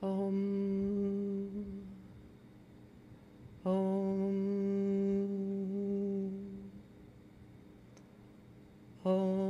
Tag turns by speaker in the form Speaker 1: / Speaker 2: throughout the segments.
Speaker 1: Om. Om. Om.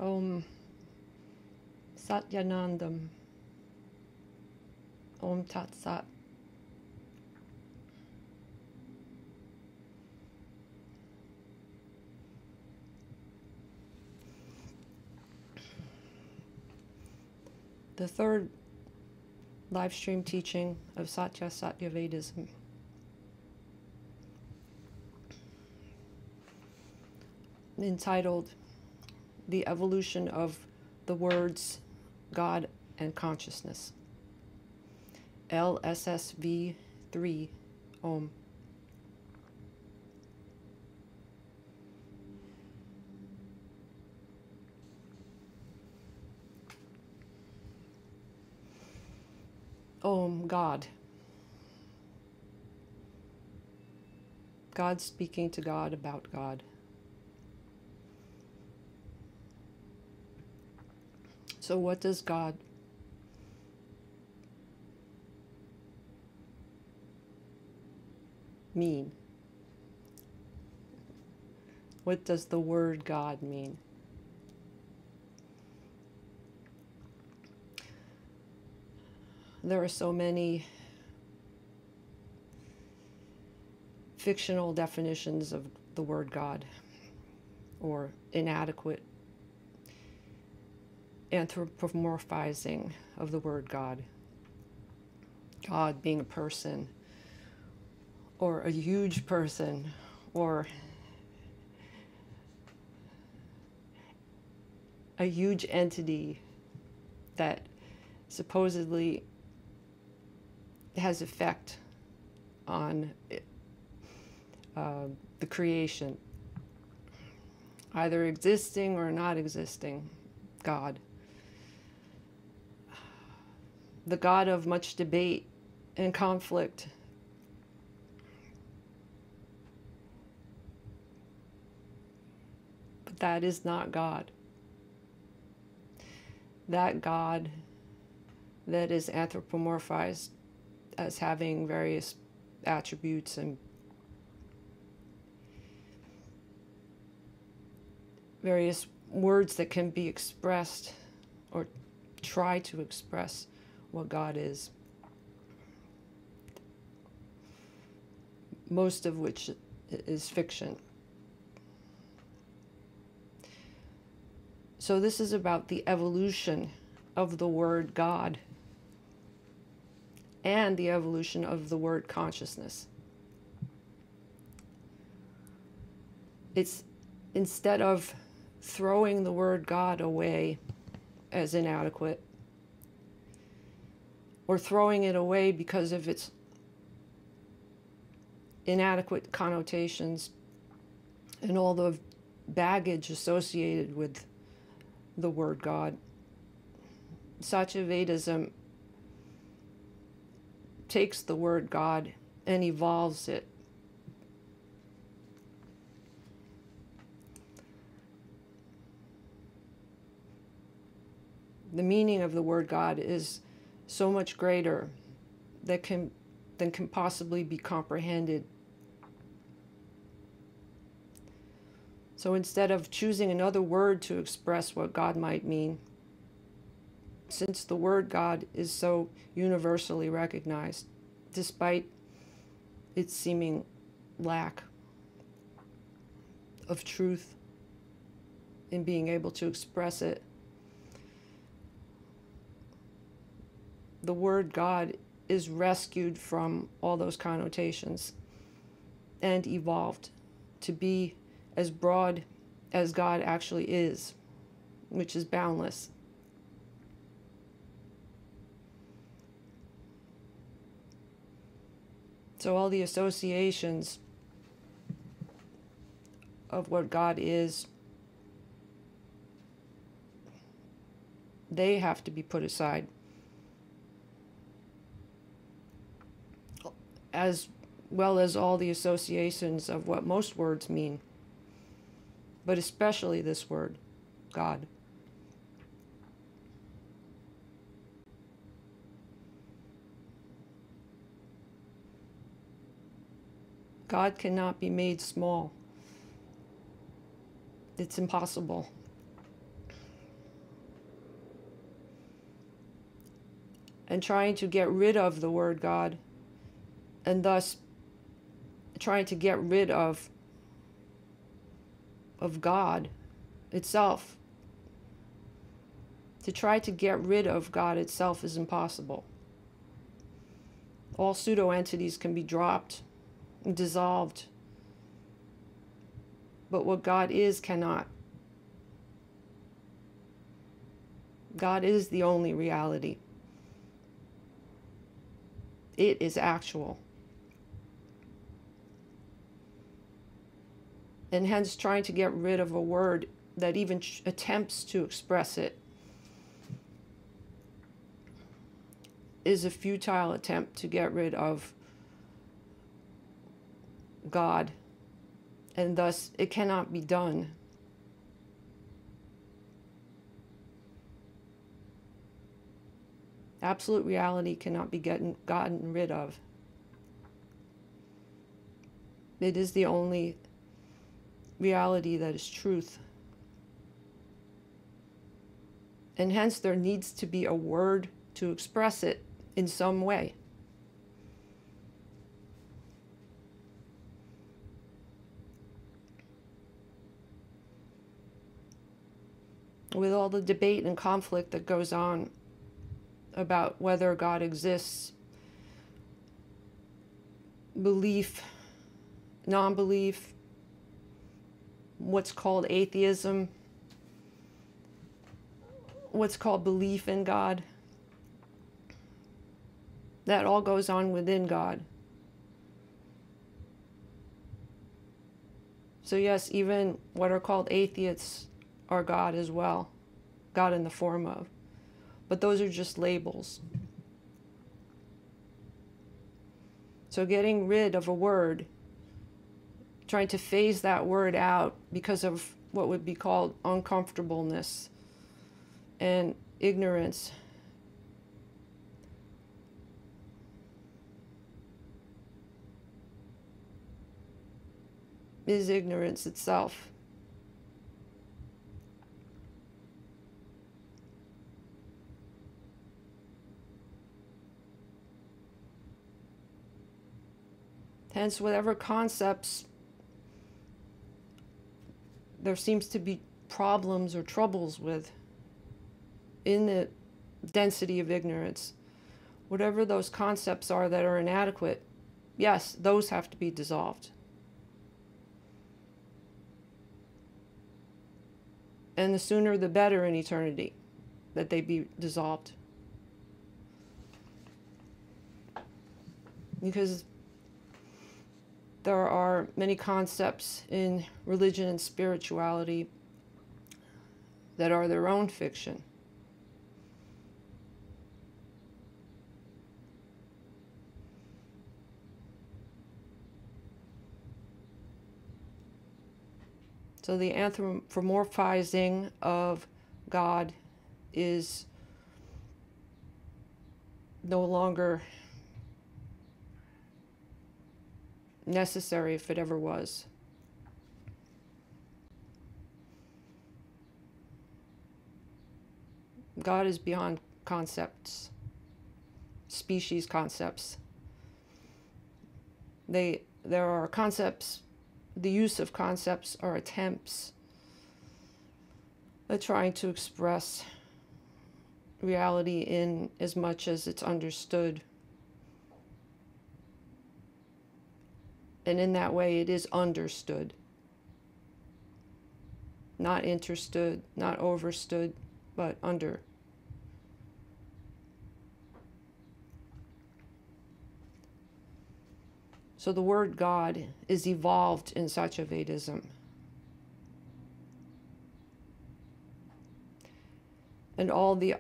Speaker 1: Om Satyanandam. Om Tat Sat. The third live stream teaching of SATYAVEDISM, entitled The Evolution of the Words God and Consciousness. Lssv 3 Om. Om, God. God speaking to God about God. So what does God mean? What does the word God mean? There are so many fictional definitions of the word God, or inadequate anthropomorphizing of the word God. God being a person, or a huge person, or a huge entity that supposedly has effect on the creation, either existing or not existing. God, the God of much debate and conflict, but that is not God. That God that is anthropomorphized as having various attributes and various words that can be expressed or try to express what God is, most of which is fiction. So this is about the evolution of the word God and the evolution of the word consciousness. It's, instead of throwing the word God away as inadequate, or throwing it away because of its inadequate connotations and all the baggage associated with the word God. SATYAVEDISM takes the word God and evolves it. The meaning of the word God is so much greater than can possibly be comprehended. So instead of choosing another word to express what God might mean, since the word God is so universally recognized, despite its seeming lack of truth in being able to express it, the word God is rescued from all those connotations and evolved to be as broad as God actually is, which is boundless. So all the associations of what God is, they have to be put aside, as well as all the associations of what most words mean, but especially this word, God. God cannot be made small. It's impossible. And trying to get rid of the word God, and thus trying to get rid of God itself. To try to get rid of God itself is impossible. All pseudo-entities can be dropped, dissolved, but what God is cannot. God is the only reality. It is actual. And hence trying to get rid of a word that even attempts to express it is a futile attempt to get rid of God, and thus it cannot be done. Absolute reality cannot be gotten rid of. It is the only reality that is truth. And hence there needs to be a word to express it in some way. With all the debate and conflict that goes on about whether God exists, belief, non-belief, what's called atheism, what's called belief in God, that all goes on within God. So yes, even what are called atheists are God as well, God in the form of. But those are just labels. So getting rid of a word, trying to phase that word out because of what would be called uncomfortableness and ignorance, is ignorance itself. Hence, whatever concepts there seems to be problems or troubles with in the density of ignorance, whatever those concepts are that are inadequate, yes, those have to be dissolved. And the sooner the better in eternity that they be dissolved. because there are many concepts in religion and spirituality that are their own fiction. So the anthropomorphizing of God is no longer necessary, if it ever was. God is beyond concepts, species concepts. There are concepts, the use of concepts are attempts at trying to express reality in as much as it's understood. And in that way, it is understood. Not understood, not overstood, but under. So the word God is evolved in SATYAVEDISM. And all the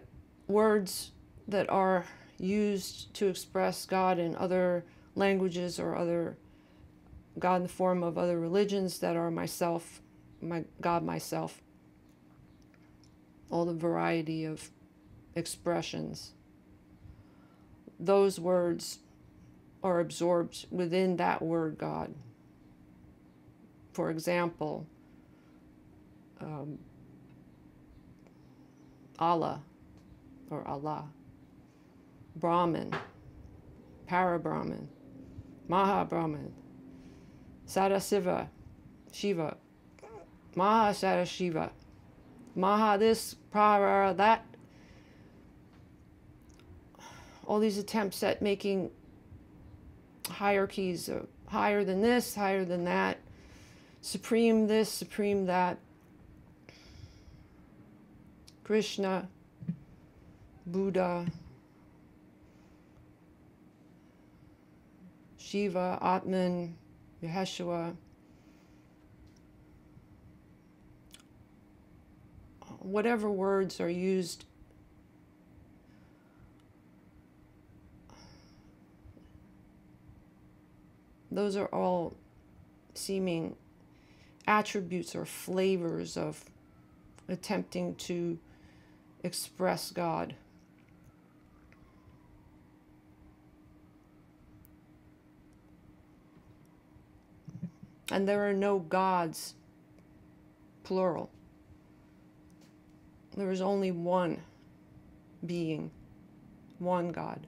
Speaker 1: words that are used to express God in other languages or other God in the form of other religions that are myself, my God myself, all the variety of expressions, those words are absorbed within that word God. For example, Allah or Allah, Brahman, Para-Brahman, Maha-Brahman, Sadasiva, Shiva, Maha-Sadashiva, Maha this, Para that. All these attempts at making hierarchies of higher than this, higher than that, supreme this, supreme that. Krishna, Buddha, Shiva, Atman, Yeshua, whatever words are used those are all seeming attributes or flavors of attempting to express God. And there are no gods, plural. There is only one being, one God.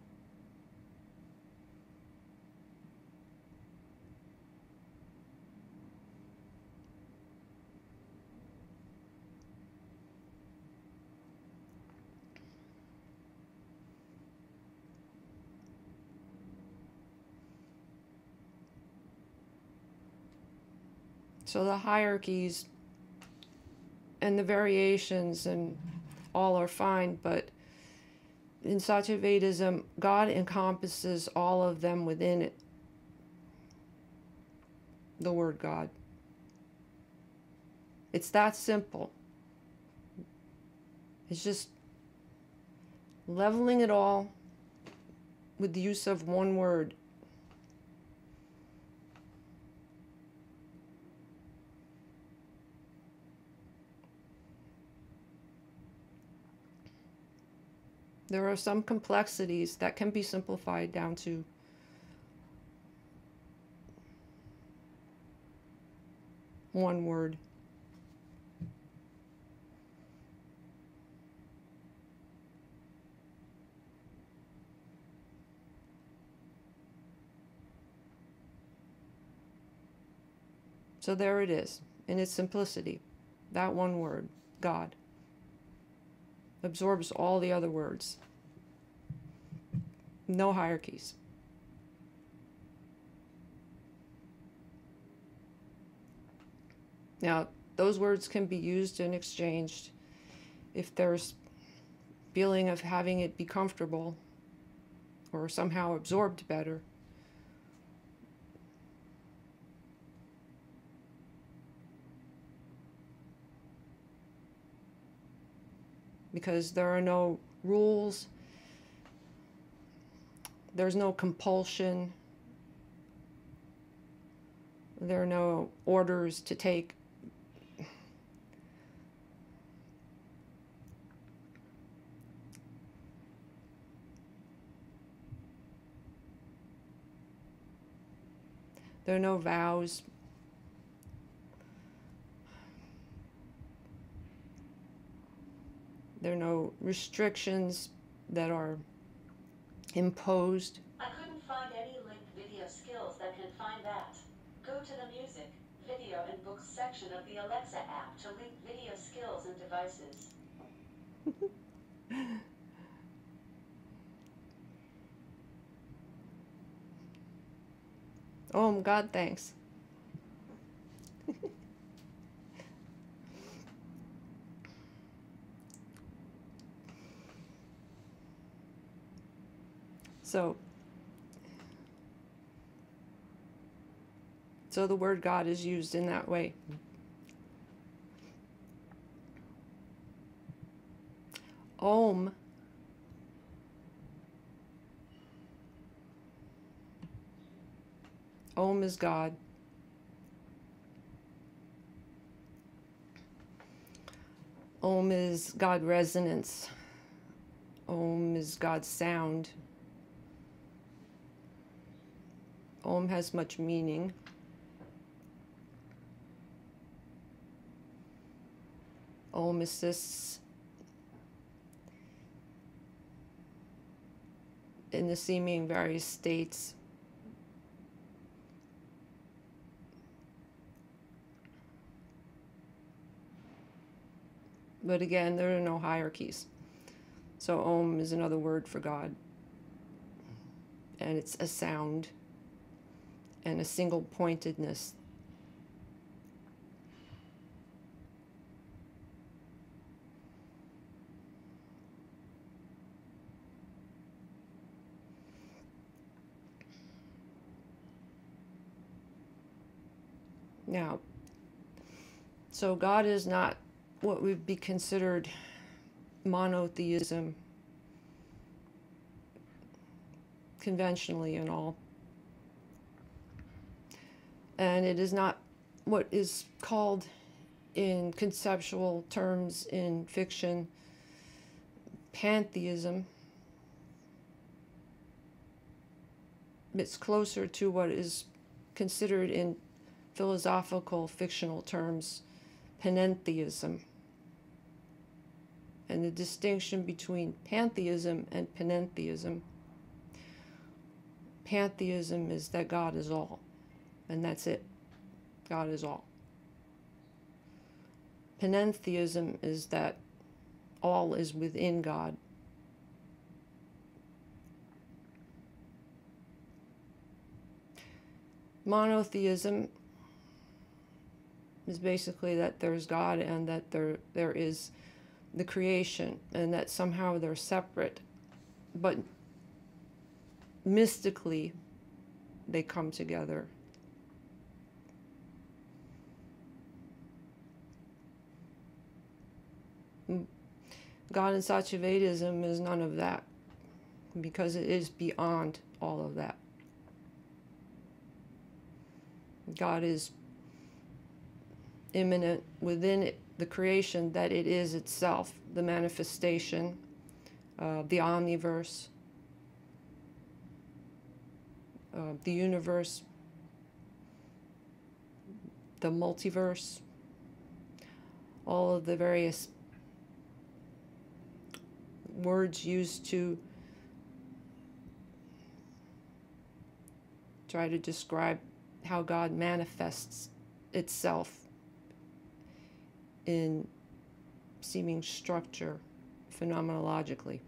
Speaker 1: So the hierarchies and the variations and all are fine, but in SATYAVEDISM, God encompasses all of them within it, the word God. It's that simple. It's just leveling it all with the use of one word. There are some complexities that can be simplified down to one word. So there it is, in its simplicity. That one word, God, absorbs all the other words. No hierarchies. Now, those words can be used and exchanged if there's feeling of having it be comfortable or somehow absorbed better. because there are no rules, there's no compulsion, there are no orders to take. There are no vows. There are no restrictions that are imposed.
Speaker 2: I couldn't find any linked video skills that can find that. Go to the music, video and books section of the Alexa app to link video skills and devices.
Speaker 1: Oh, God, thanks. So the word God is used in that way. Om is God. Om is God resonance. Om is God's sound. Om has much meaning. Om assists in the seeming various states. But again, there are no hierarchies. So Om is another word for God. And it's a sound and a single pointedness. Now, so God is not what would be considered monotheism conventionally and all. And it is not what is called in conceptual terms in fiction pantheism. It's closer to what is considered in philosophical fictional terms panentheism. And the distinction between pantheism and panentheism: pantheism is that God is all, and that's it. God is all. Panentheism is that all is within God. Monotheism is basically that there's God and that there is the creation, and that somehow they're separate, but mystically they come together. God in SATYAVEDISM is none of that, because it is beyond all of that. God is immanent within it, the creation that it is itself, the manifestation, the omniverse, the universe, the multiverse, all of the various words used to try to describe how God manifests itself in seeming structure phenomenologically.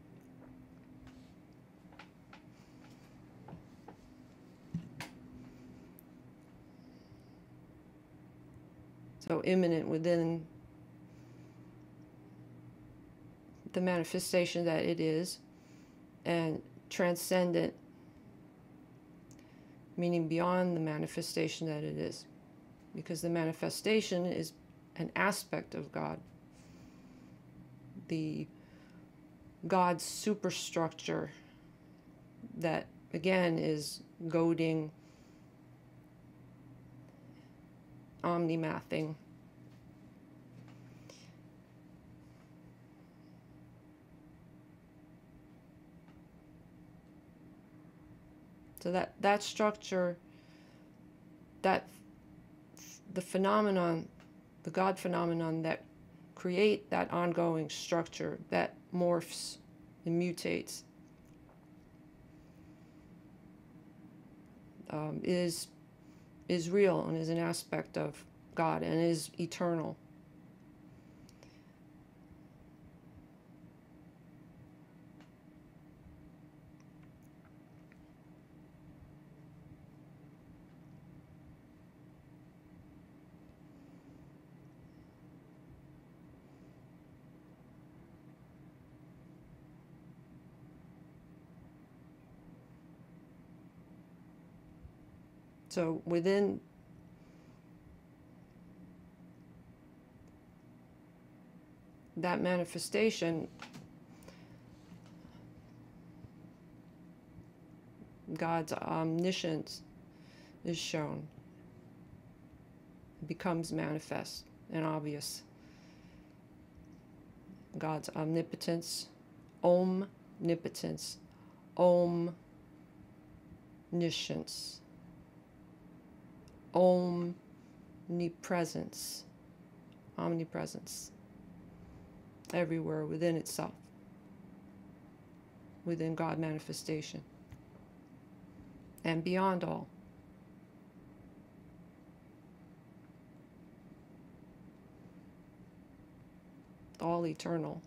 Speaker 1: So immanent within the manifestation that it is, and transcendent, meaning beyond the manifestation that it is, because the manifestation is an aspect of God. The God's superstructure that, again, is goading, omnimathing. So that structure, that the phenomenon, the God phenomenon that create that ongoing structure that morphs and mutates, is real and is an aspect of God and is eternal. So within that manifestation, God's omniscience is shown. It becomes manifest and obvious. God's omnipotence, omnipotence, omniscience, omnipresence, omnipresence, everywhere within itself, within God manifestation, and beyond all. All eternal.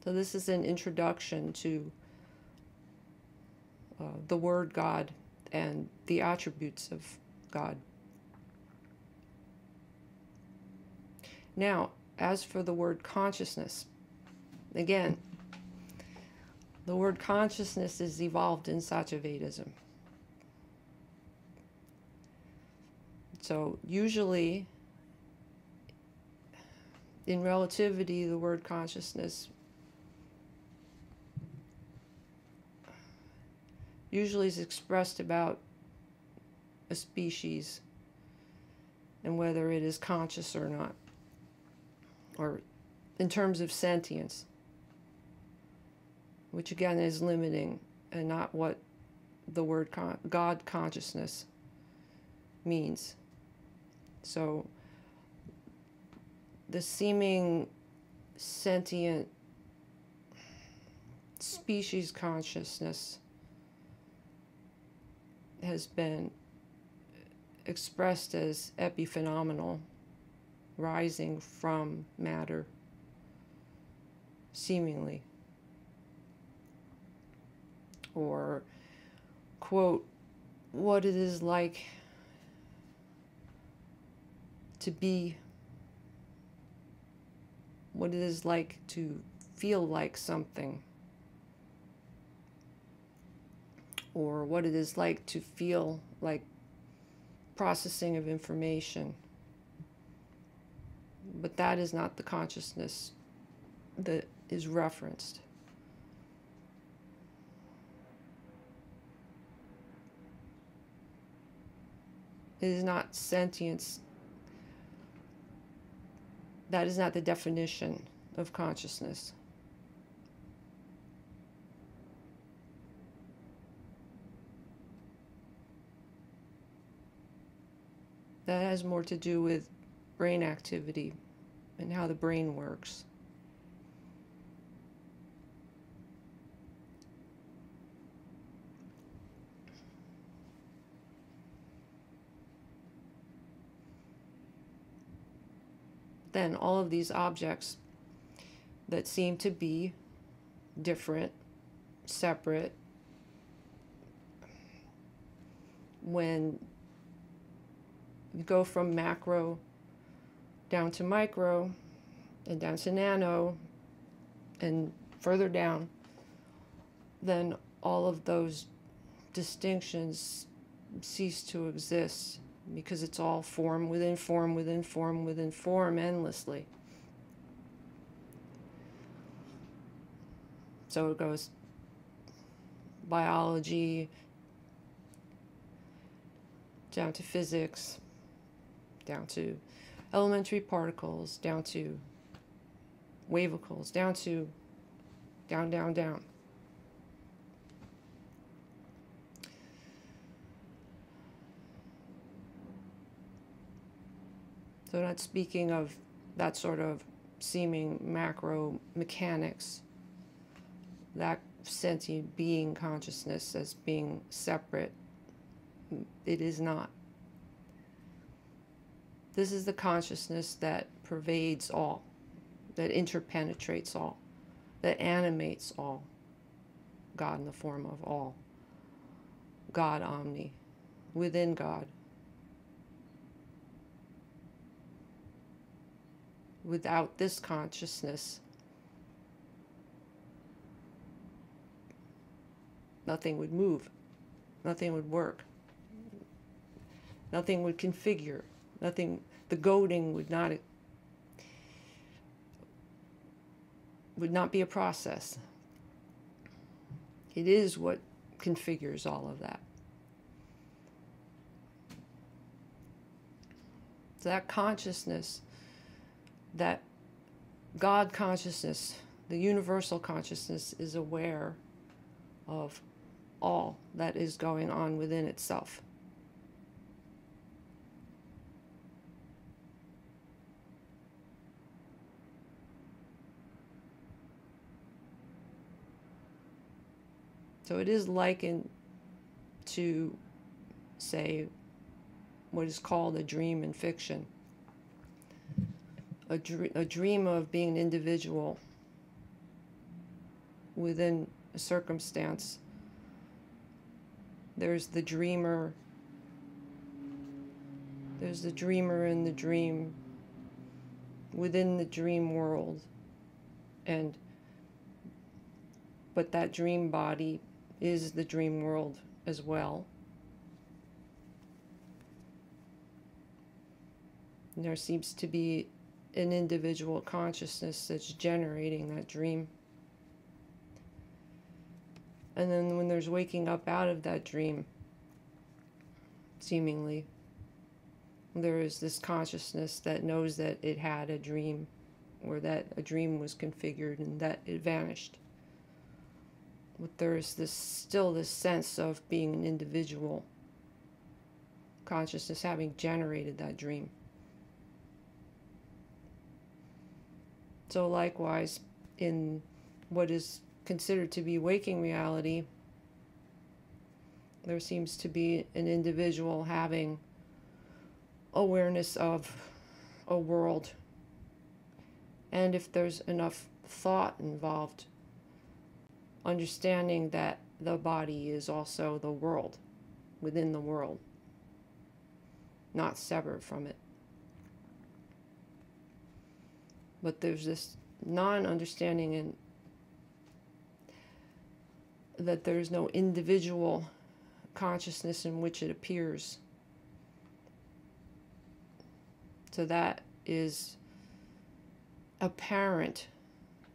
Speaker 1: So this is an introduction to the word God and the attributes of God. Now, as for the word consciousness, again, the word consciousness is evolved in SATYAVEDISM. So usually, in relativity, the word consciousness usually is expressed about a species and whether it is conscious or not, or in terms of sentience, which again is limiting and not what the word God consciousness means. So the seeming sentient species consciousness has been expressed as epiphenomenal, rising from matter, seemingly. Or, quote, what it is like to be, what it is like to feel like something, or what it is like to feel like processing of information. But that is not the consciousness that is referenced. It is not sentience. That is not the definition of consciousness. That has more to do with brain activity and how the brain works. Then all of these objects that seem to be different, separate, when you go from macro down to micro and down to nano and further down, then all of those distinctions cease to exist, because it's all form within form within form within form endlessly. So it goes biology, down to physics, down to elementary particles, down to wavicles, down to down, down, down. So not speaking of that sort of seeming macro mechanics, that sentient being consciousness as being separate. It is not. This is the consciousness that pervades all, that interpenetrates all, that animates all. God in the form of all. God omni, within God. Without this consciousness, nothing would move, nothing would work, nothing would configure, nothing, the goading would not be a process. It is what configures all of that. So that consciousness, that God consciousness, the universal consciousness, is aware of all that is going on within itself. So it is likened to, say, what is called a dream in fiction. A dream of being an individual within a circumstance. There's the dreamer. There's the dreamer in the dream, within the dream world. But that dream body is the dream world as well. And there seems to be an individual consciousness that's generating that dream. And then when there's waking up out of that dream, seemingly, there is this consciousness that knows that it had a dream, or that a dream was configured and that it vanished. But there's still this sense of being an individual consciousness having generated that dream. So likewise, in what is considered to be waking reality, there seems to be an individual having awareness of a world. And if there's enough thought involved, understanding that the body is also the world, within the world, not severed from it. But there's this non-understanding in that there's no individual consciousness in which it appears. So that is apparent.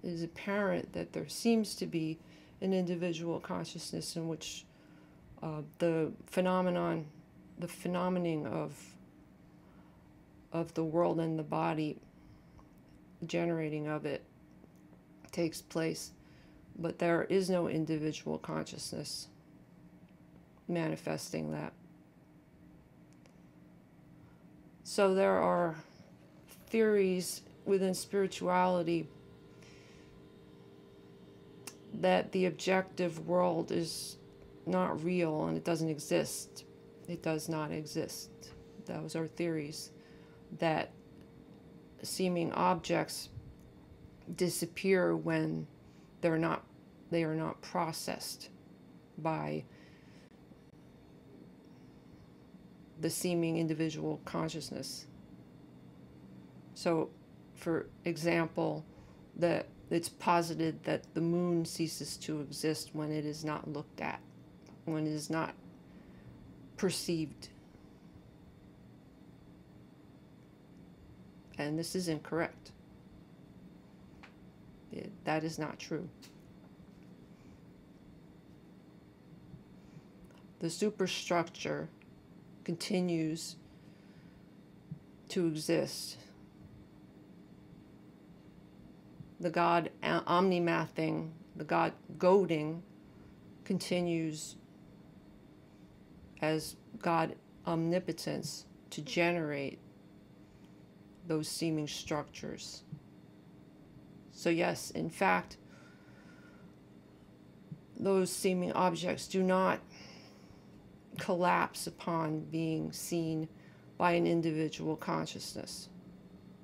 Speaker 1: It is apparent that there seems to be an individual consciousness in which the phenomenon of the world and the body, generating of it, takes place. But there is no individual consciousness manifesting that. So there are theories within spirituality that the objective world is not real and it doesn't exist. It does not exist. Those are theories that seeming objects disappear when they are not processed by the seeming individual consciousness. So, for example, that it's posited that the moon ceases to exist when it is not looked at, when it is not perceived. And this is incorrect. That is not true. The superstructure continues to exist. The God omnimathing, the God goading continues as God omnipotence to generate those seeming structures. So yes, in fact, those seeming objects do not collapse upon being seen by an individual consciousness.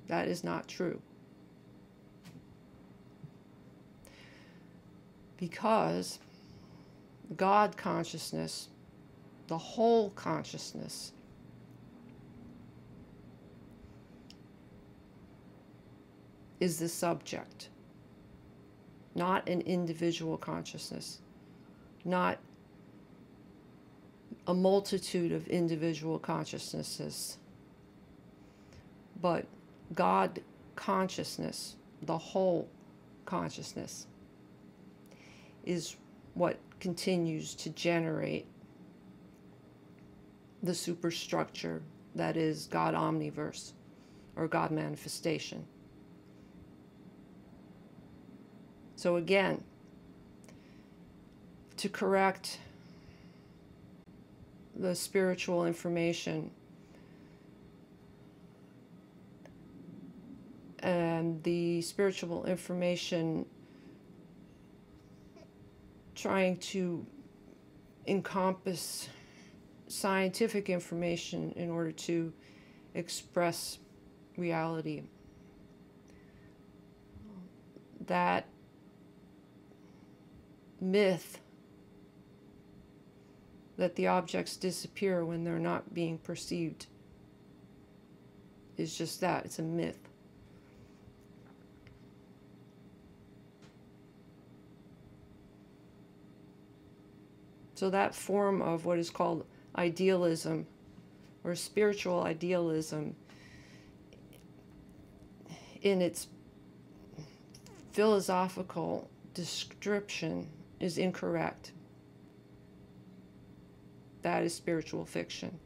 Speaker 1: That is not true. Because God consciousness, the whole consciousness, is the subject, not an individual consciousness, not a multitude of individual consciousnesses, but God consciousness, the whole consciousness, is what continues to generate the superstructure that is God omniverse, or God manifestation. So again, to correct the spiritual information and the spiritual information trying to encompass scientific information in order to express reality, that myth that the objects disappear when they're not being perceived is just that. It's a myth. So that form of what is called idealism, or spiritual idealism, in its philosophical description, is incorrect. That is spiritual fiction,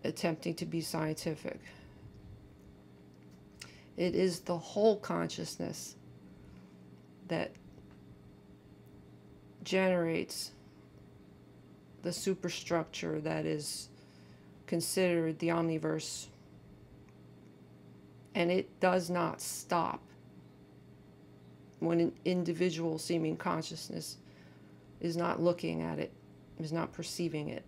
Speaker 1: attempting to be scientific. It is the whole consciousness that generates the superstructure that is considered the omniverse. And it does not stop when an individual seeming consciousness is not looking at it, is not perceiving it.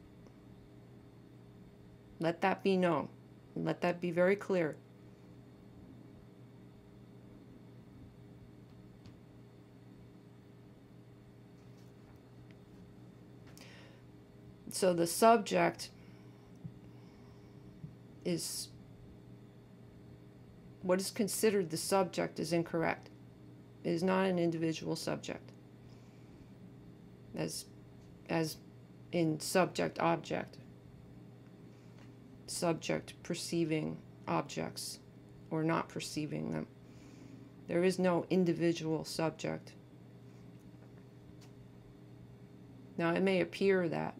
Speaker 1: Let that be known. Let that be very clear. So the subject is, what is considered the subject is incorrect. It is not an individual subject, as in subject-object, subject perceiving objects or not perceiving them. There is no individual subject. Now, it may appear that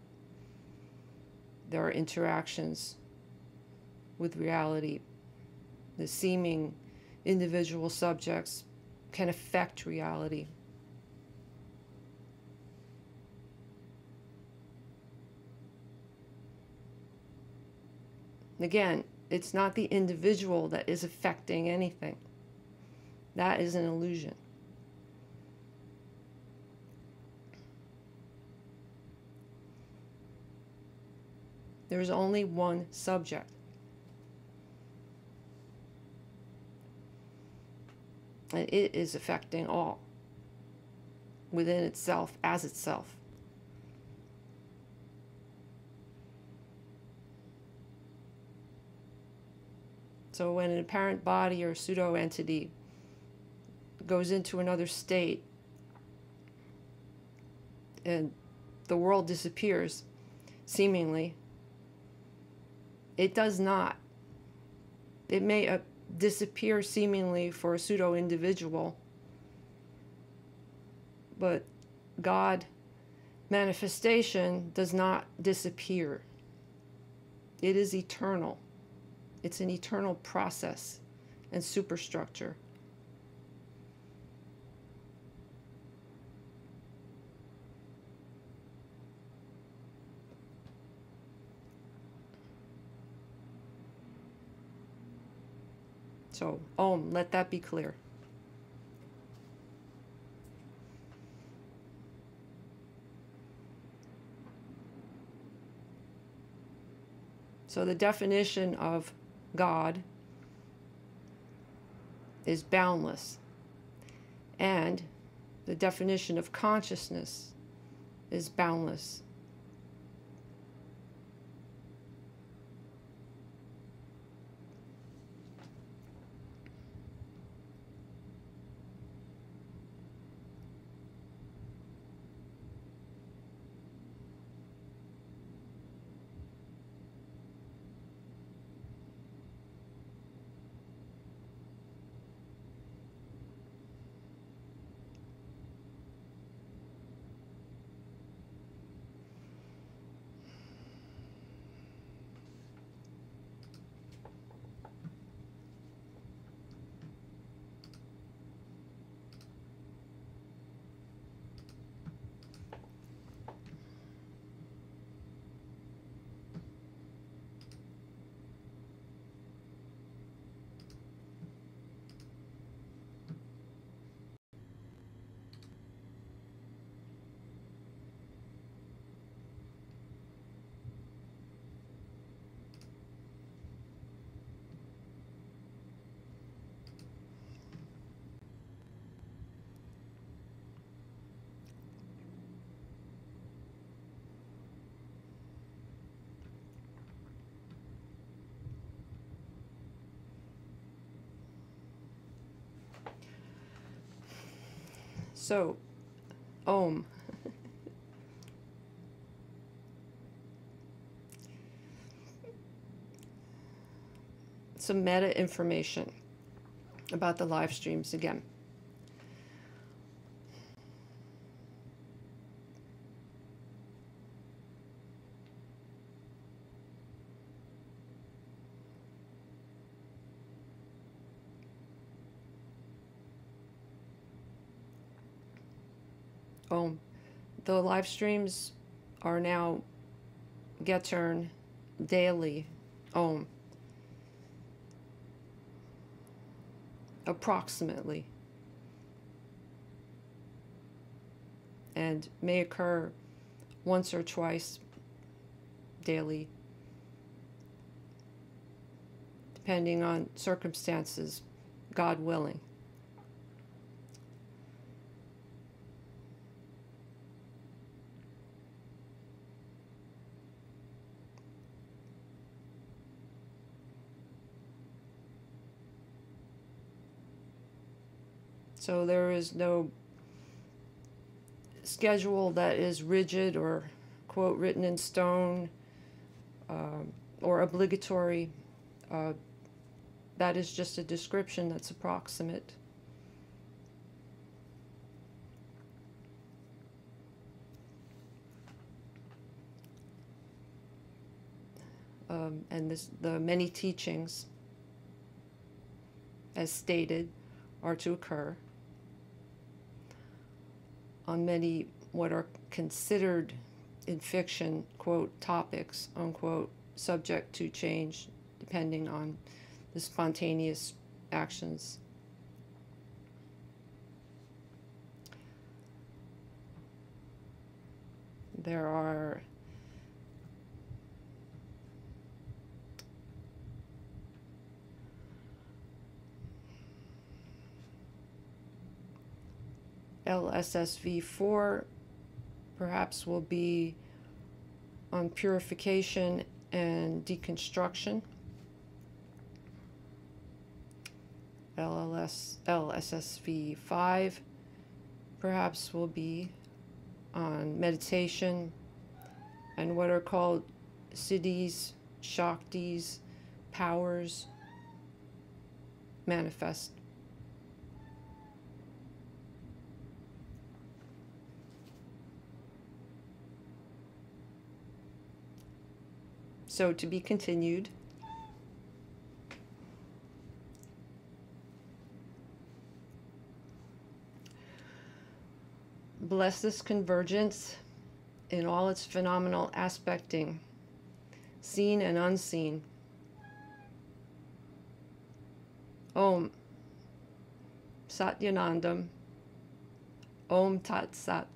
Speaker 1: there are interactions with reality. The seeming individual subjects can affect reality. Again, It's not the individual that is affecting anything. That is an illusion. There is only one subject. And it is affecting all within itself, as itself. So when an apparent body or pseudo-entity goes into another state and the world disappears, seemingly, it does not. It may disappear seemingly for a pseudo-individual, but God manifestation does not disappear. It is eternal. It's an eternal process and superstructure. So, Om, let that be clear. So the definition of God is boundless, and the definition of consciousness is boundless. So, Om. Some meta information about the live streams again. Om. The live streams are now get turn daily. Om. Approximately. And may occur once or twice daily, depending on circumstances, God willing. So there is no schedule that is rigid or, quote, written in stone or obligatory. That is just a description that's approximate. And the many teachings, as stated, are to occur on many what are considered in fiction, quote, topics, unquote, subject to change depending on the spontaneous actions. There are Lssv 4 perhaps will be on purification and deconstruction. Lssv 5 perhaps will be on meditation and what are called siddhis, shaktis, powers manifest. So to be continued. Bless this convergence in all its phenomenal aspecting, seen and unseen. Om Satyanandam, Om Tat Sat.